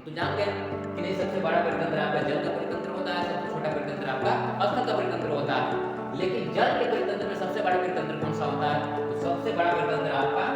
तो जान गए कि नहीं, सबसे बड़ा परितंत्र आपका जल का परितंत्र होता है, सबसे छोटा परितंत्र आपका स्थल का परितंत्र होता है। लेकिन जल के परितंत्र में सबसे बड़ा परितंत्र कौन सा होता है? तो सबसे बड़ा परितंत्र आपका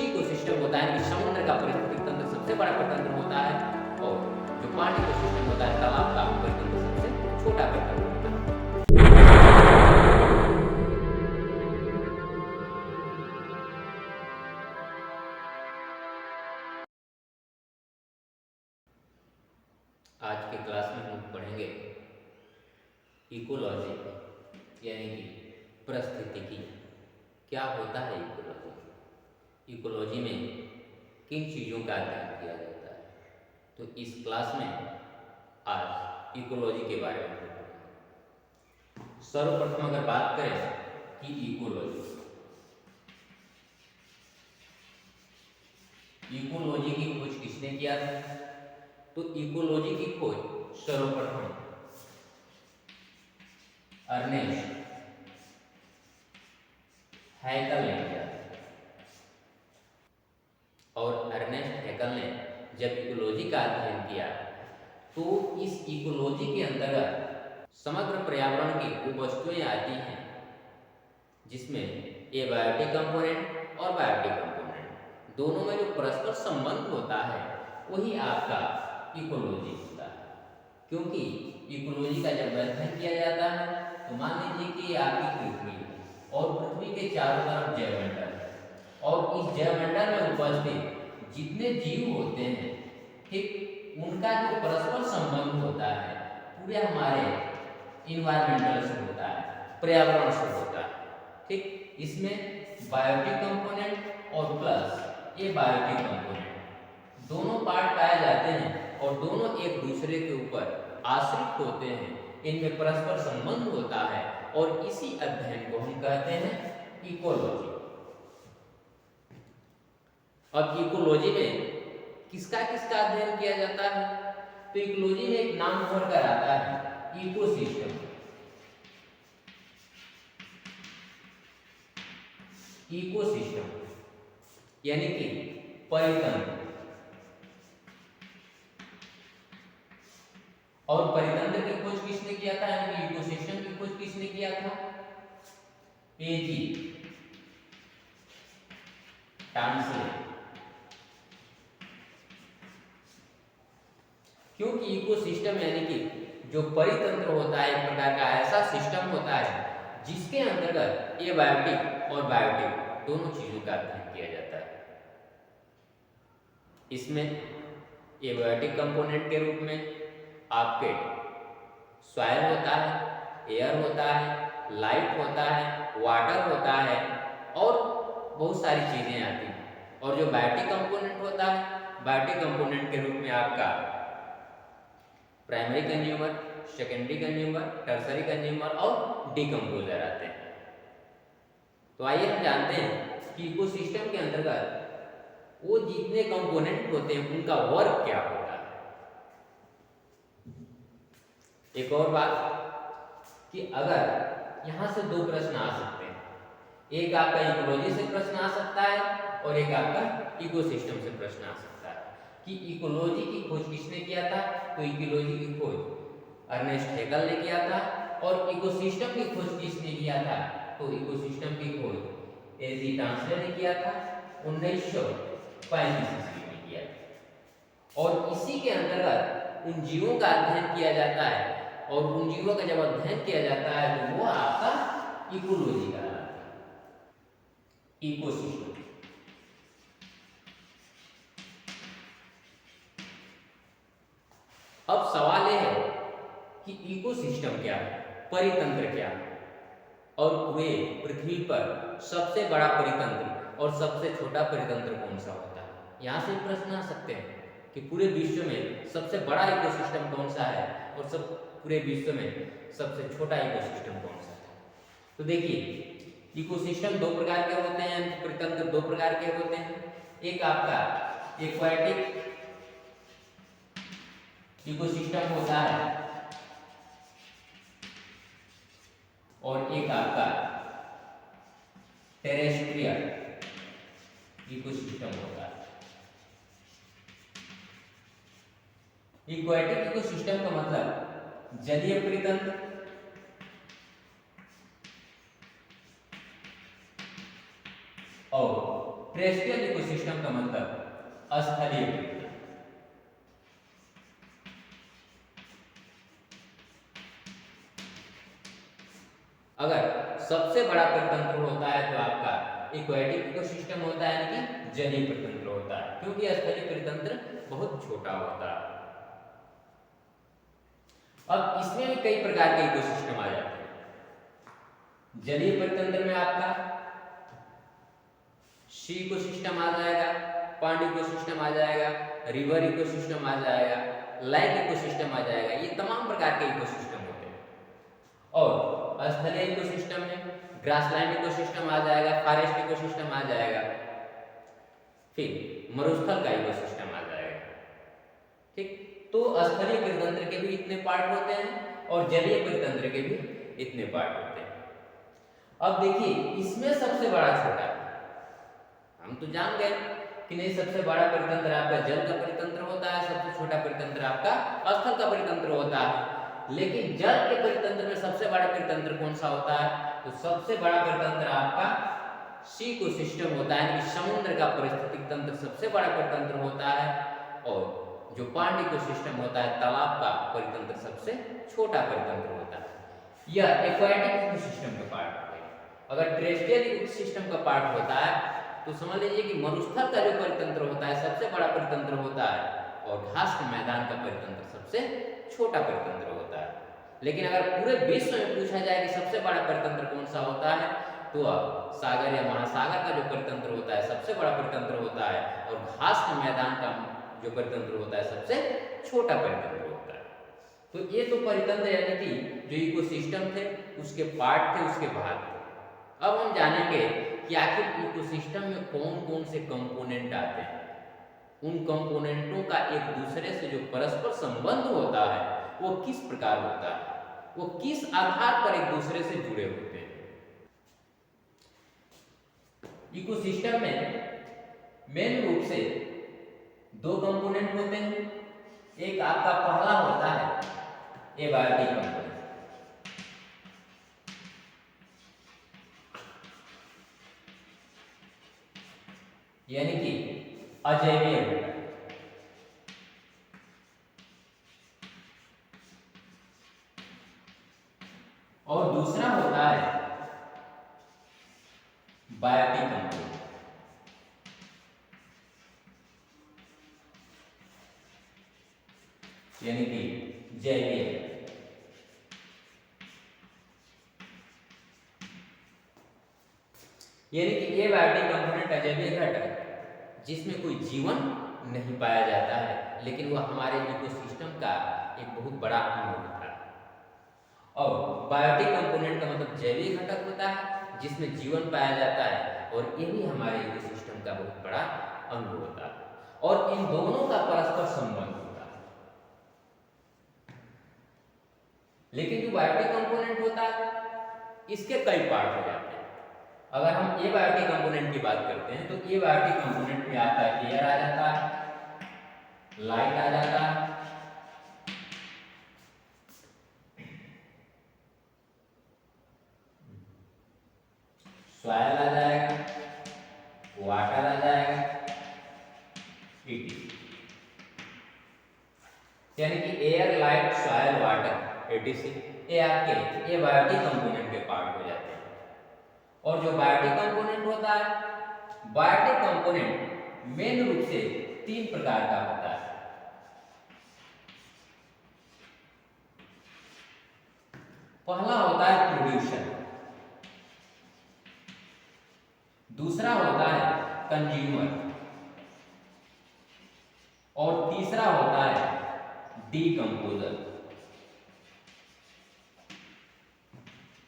इकोसिस्टम होता है, कि समुद्र का परिस्थितिक तंत्र सबसे बड़ा परितंत्र होता है, और जो पानी इकोसिस्टम होता है, तालाब का परितंत्र सबसे छोटा परितंत्र होता है। आज के क्लास में हम पढ़ेंगे इकोलॉजी, यानी कि पारिस्थितिकी। क्या होता है इकोलॉजी? इकोलॉजी में किन चीज़ों का अध्ययन किया जाता है? तो इस क्लास में आज इकोलॉजी के बारे में पढ़ेंगे। सर्वप्रथम अगर बात करें कि इकोलॉजी की खोज किसने किया था? तो इकोलॉजी की खोज सर्वप्रथम अर्नेस्ट हैकल ने किया। और अर्नेस्ट हैकल ने जब इकोलॉजी का अध्ययन किया तो इस इकोलॉजी के अंतर्गत समग्र पर्यावरण की वो वस्तुएं आती हैं जिसमें एबायोटिक कंपोनेंट और बायोटिक कंपोनेंट दोनों में जो परस्पर संबंध होता है वही आपका इकोलॉजी होता है। क्योंकि इकोलॉजी का जब अध्ययन किया जाता है तो मान लीजिए कि आपकी पृथ्वी है और पृथ्वी के चारों तरफ जैवमंडल है, और इस जैवमंडल में उपस्थित जितने जीव होते हैं, ठीक, उनका जो परस्पर संबंध होता है पूरे हमारे इन्वायरमेंटल से होता है, पर्यावरण से होता है। ठीक, इसमें बायोटिक कंपोनेंट और प्लस ए बायोटिक कंपोनेंट दोनों पार्ट पाए जाते हैं, और दोनों एक दूसरे के ऊपर आश्रित होते हैं, इनमें परस्पर संबंध होता है, और इसी अध्ययन को हम कहते हैं इकोलॉजी। अब इकोलॉजी में किसका किसका अध्ययन किया जाता है? तो इकोलॉजी में एक नाम उभर कर आता है, इकोसिस्टम। इकोसिस्टम यानी कि परितंत्र। और परितंत्र की खोज किसने किया था, यानी कि इकोसिस्टम की खोज किसने किया था? एजी टांसले। क्योंकि इकोसिस्टम यानी कि जो परितंत्र होता है एक प्रकार का ऐसा सिस्टम होता है जिसके अंतर्गत एबायोटिक और बायोटिक दोनों चीजों का अध्ययन किया जाता है। इसमें एबायोटिक कंपोनेंट के रूप में आपके सॉइल होता है, एयर होता है, लाइट होता है, वाटर होता है, और बहुत सारी चीजें आती हैं। और जो बायोटिक कंपोनेंट होता है, बायोटिक कंपोनेंट के रूप में आपका primary consumer, secondary consumer, tertiary consumer और डिकम्पोजर आते हैं। तो आइए हम जानते हैं कि इकोसिस्टम के अंतर्गत वो जितने कंपोनेंट होते हैं उनका वर्क क्या होता है। एक और बात कि अगर यहां से दो प्रश्न आ सकते हैं, एक आपका इकोलॉजी से प्रश्न आ सकता है और एक आपका इकोसिस्टम से प्रश्न आ सकता है कि इकोलॉजी की खोज किसने किया था। तो इकोलॉजी की खोज अर्नेस्ट हैकल ने किया था, और इकोसिस्टम की खोज किसने किया था? तो इकोसिस्टम की खोज एजी टांसले ने किया था 1935 ईस्वी में किया था। और इसी के अंतर्गत उन जीवों का अध्ययन किया जाता है, और उन जीवों का जब अध्ययन किया जाता है तो वो आपका इकोलॉजी का इकोसिस्टम। अब सवाल यह है कि इकोसिस्टम क्या है, परितंत्र क्या है, और पूरे पृथ्वी पर सबसे बड़ा परितंत्र और सबसे छोटा परितंत्र कौन सा होता है। यहां से प्रश्न आ सकते हैं कि पूरे विश्व में सबसे बड़ा इकोसिस्टम कौन सा है, और सब पूरे विश्व में सबसे छोटा इकोसिस्टम कौन सा है। तो देखिए, इकोसिस्टम दो प्रकार के होते हैं, परितंत्र दो प्रकार के होते हैं। एक आपका एक्वाटिक इकोसिस्टम होता है, और एक आपका टेरेस्ट्रियल इकोसिस्टम होता है। इक्वेटिक इकोसिस्टम का मतलब जलीय परितंत्र और टेरेस्ट्रियल इकोसिस्टम का मतलब स्थलीय परितंत्र। अगर सबसे बड़ा परितंत्र होता है तो आपका इक्वेटिक इकोसिस्टम होता है, यानी कि जलीय परितंत्र होता है, क्योंकि स्थलीय परितंत्र बहुत छोटा होता है। अब इसमें भी कई प्रकार के इकोसिस्टम आ जाते हैं। जलीय परितंत्र में आपका सी इकोसिस्टम आ जाएगा, पॉन्ड इकोसिस्टम आ जाएगा, रिवर इकोसिस्टम आ जाएगा, लेक इकोसिस्टम आ जाएगा। ये तमाम प्रकार के इकोसिस्टम होते हैं। और स्थलीय इकोसिस्टम में ग्रासलैंड इकोसिस्टम आ जाएगा, फॉरेस्ट इकोसिस्टम आ जाएगा, फिर मरुस्थल का इकोसिस्टम आ जाएगा। ठीक, तो स्थलीय परितंत्र के भी इतने पार्ट होते हैं और जलीय परितंत्र के भी इतने पार्ट होते हैं। अब देखिए, इसमें सबसे बड़ा छोटा है, हम तो जान गए कि नहीं, सबसे बड़ा परितंत्र आपका जल का परितंत्र होता है, सबसे छोटा परितंत्र आपका स्थल का परितंत्र होता है। लेकिन जल के परितंत्र में सबसे बड़ा परितंत्र कौन सा होता है? तो सबसे बड़ा परितंत्र आपका सी इकोसिस्टम होता है, कि समुद्र का पारिस्थितिक तंत्र सबसे बड़ा परितंत्र होता है। और जो पॉन्ड इकोसिस्टम होता है, तालाब का परितंत्र सबसे छोटा परितंत्र होता है। यह एक्वाटिक इकोसिस्टम का पार्ट होता है। अगर टेरेस्ट्रियल इकोसिस्टम का पार्ट होता है तो समझ लीजिए कि मरुस्थल का जो परितंत्र होता है सबसे बड़ा परितंत्र होता है, और घास के मैदान का परितंत्र सबसे छोटा परितंत्र होता है। लेकिन अगर पूरे विश्व में पूछा जाए कि सबसे बड़ा परितंत्र कौन सा होता है, तो सागर या महासागर का जो परितंत्र होता है सबसे बड़ा परितंत्र होता है, और घास के मैदान का जो परितंत्र होता है सबसे छोटा परितंत्र होता है। तो ये तो परितंत्र यानी कि जो इकोसिस्टम थे उसके पार्ट थे, उसके भाग थे। अब हम जानेंगे कि आखिर इकोसिस्टम में कौन कौन से कंपोनेंट आते हैं। उन कंपोनेंटों का एक दूसरे से जो परस्पर संबंध होता है वो किस प्रकार होता है, वो किस आधार पर एक दूसरे से जुड़े होते हैं। इकोसिस्टम में मेन रूप से दो कंपोनेंट होते हैं। एक आपका पहला होता है एबायोटिक कंपोनेंट, यानी कि अजैवीय घटक। और दूसरा होता है बायोटिक कंपोनेंट, यानी कि जैवीय। यानी कि ये बायोटिक कंपोनेंट अजैवीय घटक जिसमें कोई जीवन नहीं पाया जाता है, लेकिन वह हमारे इकोसिस्टम का एक बहुत बड़ा अंग होता है। और बायोटिक कंपोनेंट का मतलब जैविक घटक होता है जिसमें जीवन पाया जाता है, और ये भी हमारे इकोसिस्टम का बहुत बड़ा अंग होता है। और इन दोनों का परस्पर संबंध होता है। लेकिन जो बायोटिक कंपोनेंट होता है इसके कई पार्ट हो जाते हैं। अगर हम एबायोटिक कंपोनेंट की बात करते हैं तो एबायोटिक कंपोनेंट में आता है एयर आ जाता है, लाइट आ जाता है, सॉइल आ जाएगा, वाटर आ जाएगा, ईटी। यानी कि air, light, soil, water, etc, ये आपके एबायोटिक कंपोनेंट के पार्ट हो जाते हैं। और जो बायोटिक कंपोनेंट होता है, बायोटिक कंपोनेंट मेन रूप से तीन प्रकार का होता है। पहला होता है प्रोड्यूसर, दूसरा होता है कंज्यूमर, और तीसरा होता है डीकंपोजर।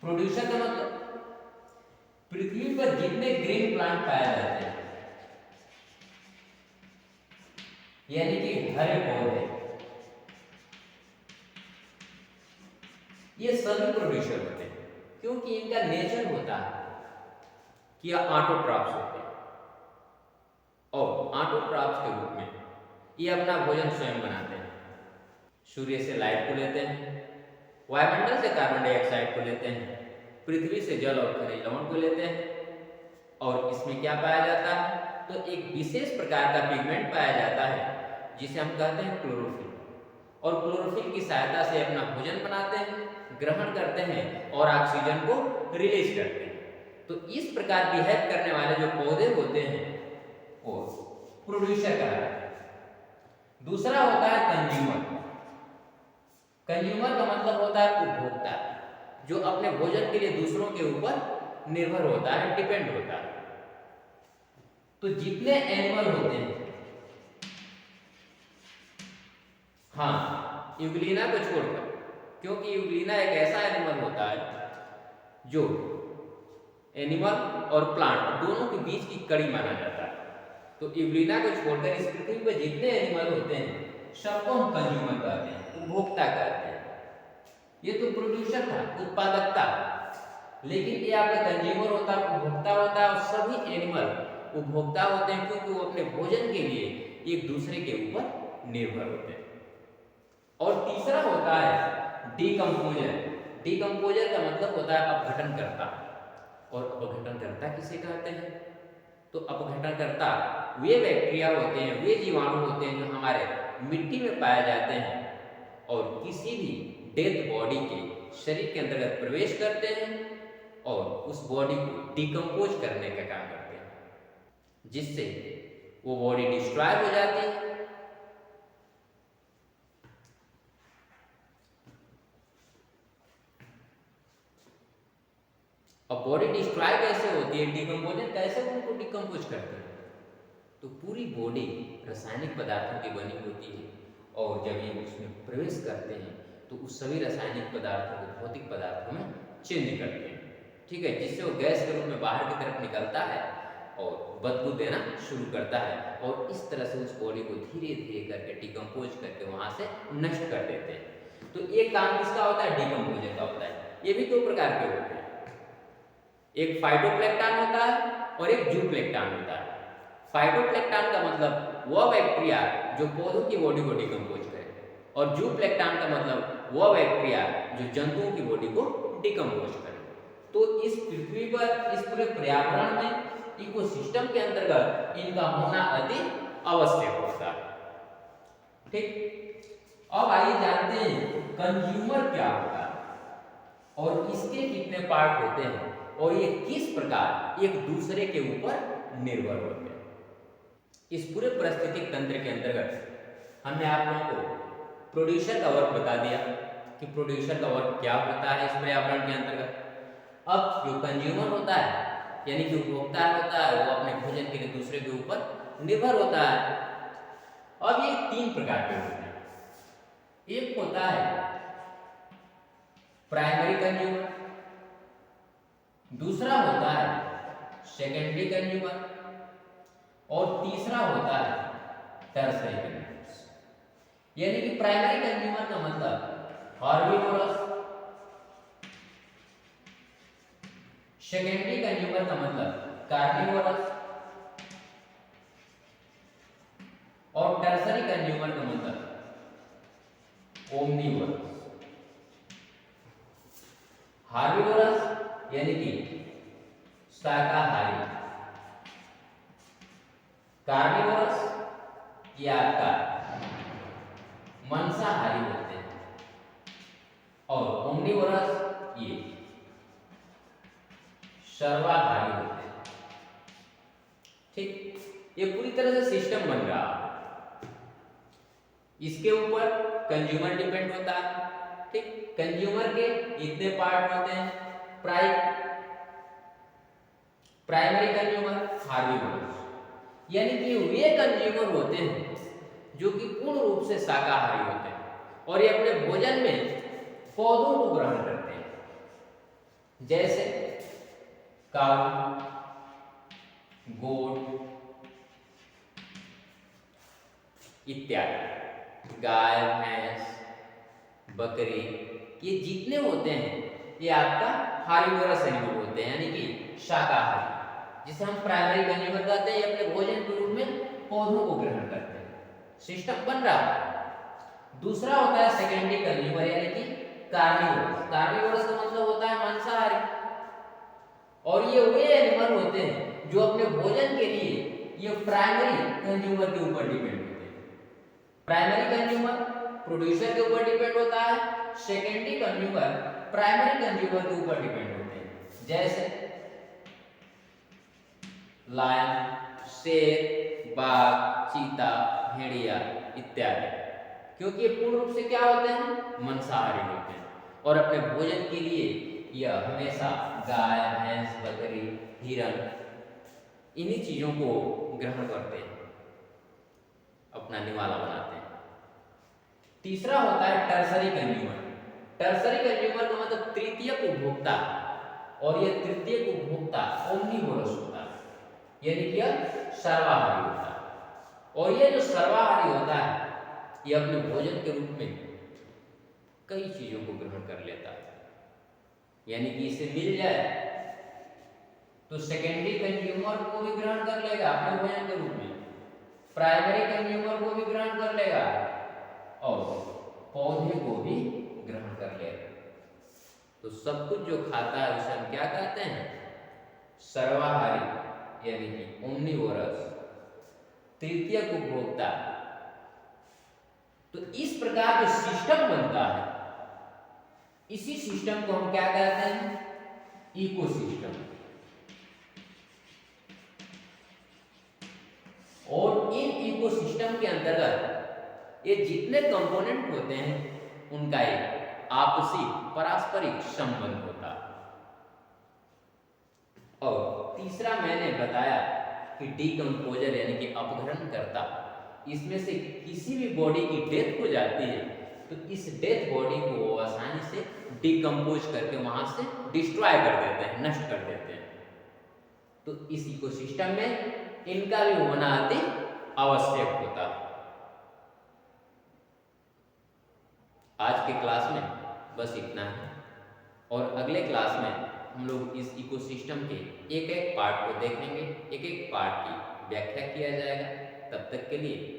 प्रोड्यूसर का मतलब पृथ्वी पर जितने ग्रीन प्लांट पाए जाते हैं, यानी कि हरे पौधे, ये सभी प्रोड्यूसर होते हैं, क्योंकि इनका नेचर होता है कि यह ऑटोट्रॉफ्स होते हैं, और ऑटोट्रॉफ्स के रूप में ये अपना भोजन स्वयं बनाते हैं। सूर्य से लाइट को लेते हैं, वायुमंडल से कार्बन डाइऑक्साइड को लेते हैं, पृथ्वी से जल और खनिज लवण को लेते हैं। और इसमें क्या पाया जाता है? तो एक विशेष प्रकार का पिगमेंट पाया जाता है जिसे हम कहते हैं क्लोरोफिल। और क्लोरोफिल की सहायता से अपना भोजन बनाते हैं, ग्रहण करते हैं और ऑक्सीजन को रिलीज करते हैं। तो इस प्रकार बिहेव करने वाले जो पौधे होते हैं वो प्रोड्यूसर कहलाते हैं। दूसरा होता है कंज्यूमर। कंज्यूमर का मतलब होता है उपभोक्ता, जो अपने भोजन के लिए दूसरों के ऊपर निर्भर होता है, डिपेंड होता है। तो जितने एनिमल होते हैं, हाँ यूग्लिना को छोड़कर, क्योंकि यूग्लिना एक ऐसा एनिमल होता है जो एनिमल और प्लांट दोनों के बीच की कड़ी माना जाता है। तो यूग्लिना को छोड़कर इस पृथ्वी पर जितने एनिमल होते हैं सबको हम कंज्यूमर कहते हैं, उपभोक्ता कहते हैं। ये तो प्रोड्यूसर था, उत्पादकता। लेकिन ये आपका कंज्यूमर होता है, उपभोक्ता होता है। और सभी एनिमल उपभोक्ता होते हैं क्योंकि वो अपने भोजन के लिए एक दूसरे के ऊपर निर्भर होते हैं। और तीसरा होता है डीकंपोजर। डीकंपोजर का मतलब होता है अपघटनकर्ता। और अपघटनकर्ता किसे कहते हैं? तो अपघटनकर्ता वे बैक्टीरिया होते हैं, वे जीवाणु होते हैं जो हमारे मिट्टी में पाए जाते हैं और किसी भी डेड बॉडी के शरीर के अंतर्गत प्रवेश करते हैं और उस बॉडी को डिकम्पोज करने का काम करते हैं, जिससे वो बॉडी डिस्ट्रॉय हो जाती है। अब बॉडी डिस्ट्रॉय कैसे होती है, डिकम्पोजन कैसे उनको डिकम्पोज करते हैं? तो पूरी बॉडी रासायनिक पदार्थों की बनी होती है और जब ये उसमें प्रवेश करते हैं तो उस सभी रासायनिक पदार्थों को भौतिक पदार्थों में चेंज करते हैं, ठीक है, जिससे वो गैस के रूप में बाहर की तरफ निकलता है और बदबू देना शुरू करता है। और इस तरह से उस बॉडी को धीरे धीरे करके डिकम्पोज करके वहाँ से नष्ट कर देते हैं। तो एक काम किसका होता है? डिकम्पोजर का होता है। ये भी दो प्रकार के होते हैं, एक फाइटोप्लैंक्टन होता है और एक जूप्लैंक्टन होता है। फाइटोप्लैंक्टन का मतलब वह बैक्टीरिया जो पौधों की बॉडी को डिकम्पोज करे, और जूप्लैंक्टन का मतलब वह बैक्टीरिया जो जंतुओं की बॉडी को डिकम्पोज करे। तो इस पृथ्वी पर, इस पूरे पर्यावरण में, इकोसिस्टम के अंतर्गत इनका होना अति आवश्यक होता है। ठीक, अब आइए जानते हैं कंज्यूमर क्या होता है और इसके कितने पार्ट होते हैं और ये किस प्रकार एक दूसरे के ऊपर निर्भर होते हैं। इस पूरे पारिस्थितिक तंत्र के अंतर्गत हमने आप लोगों को प्रोड्यूसर का वर्क बता दिया कि प्रोड्यूसर का वर्क क्या होता है इस पर्यावरण के अंतर्गत। अब जो कंज्यूमर होता है यानी कि उपभोक्ता होता है, वो अपने भोजन के लिए दूसरे के ऊपर निर्भर होता है। अब ये तीन प्रकार के होते हैं। एक होता है प्राइमरी कंज्यूमर, दूसरा होता है सेकेंडरी कंज्यूमर और तीसरा होता है टर्सरी कंज्यूमर। यानी कि प्राइमरी कंज्यूमर का मतलब हर्बिवोरस, सेकेंडरी कंज्यूमर का मतलब कार्निवोरस और टर्सरी कंज्यूमर का मतलब ओमनिवोरस। हर्बिवोरस यानी कि शाकाहारी, कार्निवोरस ये आपका मांसाहारी होते हैं और ओमनिवोरस ये सर्वाहारी होते हैं। ठीक, ये पूरी तरह से सिस्टम बन रहा है, इसके ऊपर कंज्यूमर डिपेंड होता है। ठीक, कंज्यूमर के इतने पार्ट होते हैं, प्राइमरी कंज्यूमर, हार्बिवोरस, यानी कि वे कंज्यूमर होते हैं जो कि पूर्ण रूप से शाकाहारी होते हैं और ये अपने भोजन में पौधों को ग्रहण करते हैं, जैसे काऊ, गोट इत्यादि, गाय, भैंस, बकरी, ये जितने होते हैं ये आपका हार्बिवोरस एनिमल होते हैं, यानी कि शाकाहारी, जिसे हम प्राइमरी कंज्यूमर कहते हैं। ये अपने भोजन के रूप में पौधों को ग्रहण करते हैं। सिस्टम बन रहा है। दूसरा होता है सेकेंडरी कंज्यूमर यानी कि कार्निवोरस। कार्निवोरस का मतलब होता है मांसाहारी। और ये वे एनिमल होते हैं जो अपने भोजन के लिए ये प्राइमरी कंज्यूमर के ऊपर डिपेंड होते हैं। प्राइमरी कंज्यूमर प्रोड्यूसर के ऊपर डिपेंड होता है, सेकेंडरी कंज्यूमर प्राइमरी कंज्यूमर के ऊपर डिपेंड होते हैं। जैसे लायन, शेर, बाघ, चीता, भेड़िया इत्यादि, क्योंकि ये पूर्ण रूप से क्या होते हैं, मांसाहारी होते हैं और अपने भोजन के लिए यह हमेशा गाय, भैंस, बकरी, हिरन इन्हीं चीजों को ग्रहण करते हैं, अपना निवाला बनाते हैं। तीसरा होता है टर्सरी कंज्यूमर। टर्सरी कंज्यूमर का मतलब तृतीयक उपभोक्ता, और यह तृतीयक उपभोक्ता ओमनिवोरस होता है, यानी कि यह सर्वाहारी होता है। और यह जो सर्वाहारी होता है यह अपने भोजन के रूप में कई चीजों को ग्रहण कर लेता है, यानी कि इसे मिल जाए तो सेकेंडरी कंज्यूमर को भी ग्रहण कर लेगा अपने भोजन के रूप में, प्राइमरी कंज्यूमर को भी ग्रहण कर लेगा और पौधे को भी ग्रहण कर लेगा। तो सब कुछ जो खाता है उसे हम क्या कहते हैं, सर्वाहारी यानी कि ओमनिवोरस, तृतीयक उपभोक्ता। तो इस प्रकार जो सिस्टम बनता है, इसी सिस्टम को हम क्या कहते हैं, इकोसिस्टम। और इन इकोसिस्टम के अंतर्गत ये जितने कंपोनेंट होते हैं उनका एक आपसी पारस्परिक संबंध होता है। और तीसरा मैंने बताया कि डीकंपोजर यानी कि अपघटन करता, इसमें से किसी भी बॉडी की डेथ हो जाती है तो इस डेथ बॉडी को वो आसानी से डिकम्पोज करके वहां से डिस्ट्रॉय कर देते हैं, नष्ट कर देते हैं। तो इस इकोसिस्टम में इनका भी होना अति आवश्यक होता है। आज के क्लास में बस इतना है, और अगले क्लास में हम लोग इस इकोसिस्टम के एक एक पार्ट को देखेंगे, एक एक पार्ट की व्याख्या किया जाएगा। तब तक के लिए